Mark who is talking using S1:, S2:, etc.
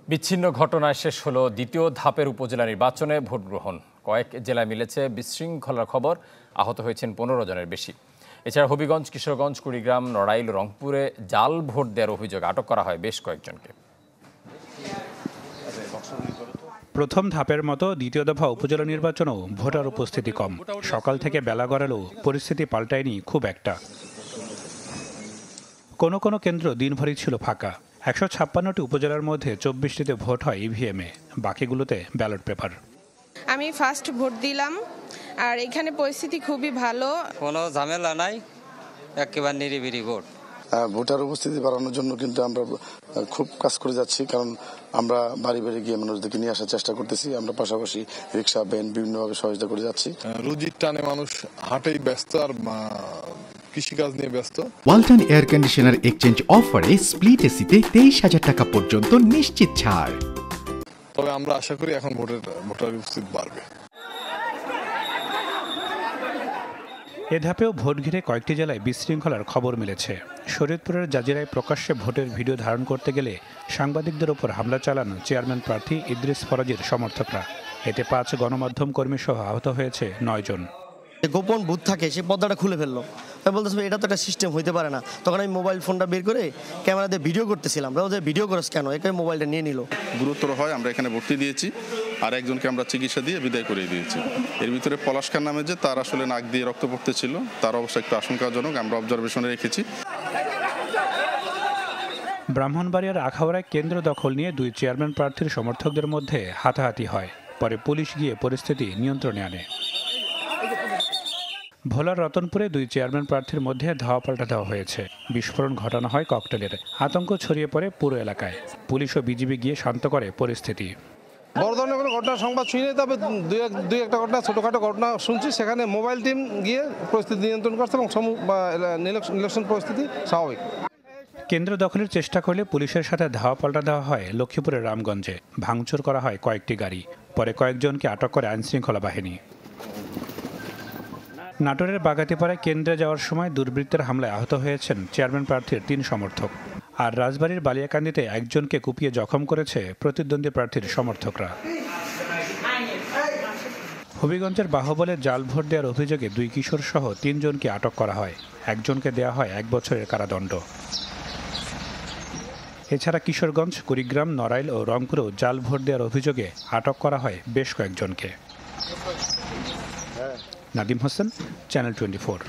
S1: বিচ্ছিন্ন ঘটনায় শেষ হলো দ্বিতীয় ধাপের উপজেলা নির্বাচনে ভোট গ্রহণ। কয়েক জেলায় মিলেছে বিশৃঙ্খলার খবর, আহত হয়েছেন 15 জনের বেশি। এছাড়া হবিগঞ্জ, কিশোরগঞ্জ, কুড়িগ্রাম, নড়াইল, রংপুরে জাল ভোট দেওয়ার অভিযোগে আটক করা হয় বেশ কয়েকজনকে।
S2: প্রথম ধাপের মতো দ্বিতীয় দফা উপজেলা নির্বাচনেও ভোটার উপস্থিতি কম। সকাল থেকে বেলা গড়ালেও পরিস্থিতি পাল্টায়নি খুব একটা। কোনো কোনো কেন্দ্র দিনভরই ছিল ফাঁকা। 156টি উপজেলার মধ্যে 24টিতে ভোট হয় ইভিএমে, বাকিগুলোতে ব্যালট পেপার।
S3: আমি ফার্স্ট ভোট দিলাম, আর এখানে পরিস্থিতি খুবই ভালো,
S4: কোনো ঝামেলা নাই, একেবারে নিরিবিলি ভোট।
S5: ভোটার উপস্থিতি বাড়ানোর জন্য কিন্তু আমরা খুব কাজ করে যাচ্ছি, কারণ আমরা বাড়ি বাড়ি গিয়ে মানুষদেরকে নিয়ে আসার চেষ্টা করতেছি। আমরা পাশাপাশি রিক্সা, ভ্যান বিভিন্নভাবে সহযোগিতা করে যাচ্ছি।
S6: রুজির টানে মানুষ হাটেই ব্যস্ত আর কৃষিকাজ নিয়ে ব্যস্ত।
S7: ওয়ালটন এয়ার কন্ডিশনার এক্সচেঞ্জ অফারে স্প্লিট এসিতে 23,000 টাকা পর্যন্ত নিশ্চিত ছাড়।
S6: তবে আমরা আশা করি এখন ভোটার উপস্থিতি বাড়বে।
S2: এ ধাপেও ভোট ঘিরে কয়েকটি জেলায় বিশৃঙ্খলার খবর মিলেছে। শরীয়তপুরের জাজিরায় প্রকাশ্যে ভোটের ভিডিও ধারণ করতে গেলে সাংবাদিকদের ওপর হামলা চালান চেয়ারম্যান প্রার্থী ইদ্রিস ফরাজীর সমর্থকরা। এতে 5 গণমাধ্যম কর্মী সহ আহত হয়েছে 9 জন।
S8: গোপন বুথ থাকে, সেই পর্দাটা খুলে ফেললো। তাই বলতেছে এটা তো একটা সিস্টেম হইতে পারে না। তখন আমি মোবাইল ফোনটা বের করে ক্যামেরা দিয়ে ভিডিও করতেছিলাম। ভিডিও করেছ কেন? এখানে মোবাইলটা নিয়ে নিল।
S9: গুরুতর হয়, আমরা এখানে ভর্তি দিয়েছি, আর একজনকে আমরা চিকিৎসা দিয়ে বিদায় করে দিয়েছি। এর ভিতরে পলাশ খান নামে যে তার আসলে নাক দিয়ে রক্ত পড়তেছিল, তার অবস্থা একটু আশঙ্কাজনক, আমরা অবজারভেশনে রেখেছি।
S2: ব্রাহ্মণবাড়িয়ার আখাউড়ায় কেন্দ্র দখল নিয়ে 2 চেয়ারম্যান প্রার্থীর সমর্থকদের মধ্যে হাতাহাতি হয়। পরে পুলিশ গিয়ে পরিস্থিতি নিয়ন্ত্রণে আনে। ভোলার রতনপুরে 2 চেয়ারম্যান প্রার্থীর মধ্যে ধাওয়া পাল্টা দেওয়া হয়েছে। বিস্ফোরণ ঘটানো হয় ককটেলের। আতঙ্ক ছড়িয়ে পড়ে পুরো এলাকায়। পুলিশ ও বিজিবি গিয়ে শান্ত করে পরিস্থিতি।
S10: বড় ধরনের কোনো ঘটনার সংবাদ শুনি, তবে দুই একটা ঘটনা, ছোটখাটো ঘটনা শুনছি। সেখানে মোবাইল টিম গিয়ে পরিস্থিতি নিয়ন্ত্রণ করছে এবং ইলেকশন পরিস্থিতি স্বাভাবিক।
S2: কেন্দ্র দখলের চেষ্টা করলে পুলিশের সাথে ধাওয়া পাল্টা দেওয়া হয় লক্ষ্মীপুরের রামগঞ্জে। ভাঙচুর করা হয় কয়েকটি গাড়ি। পরে কয়েকজনকে আটক করে আইনশৃঙ্খলা বাহিনী। নাটোরের বাগাতিপাড়ায় কেন্দ্রে যাওয়ার সময় দুর্বৃত্তের হামলায় আহত হয়েছেন চেয়ারম্যান প্রার্থীর 3 সমর্থক। আর রাজবাড়ীর বালিয়াকান্দিতে একজনকে কুপিয়ে জখম করেছে প্রতিদ্বন্দ্বী প্রার্থীর সমর্থকরা। হবিগঞ্জের বাহুবলে জাল ভোট দেওয়ার অভিযোগে 2 কিশোর সহ 3 জনকে আটক করা হয়। একজনকে দেওয়া হয় 1 বছরের কারাদণ্ড। এছাড়া কিশোরগঞ্জ, কুড়িগ্রাম, নড়াইল ও রংপুরেও জাল ভোট দেওয়ার অভিযোগে আটক করা হয় বেশ কয়েকজনকে। নাদিম হোসেন, চ্যানেল 24।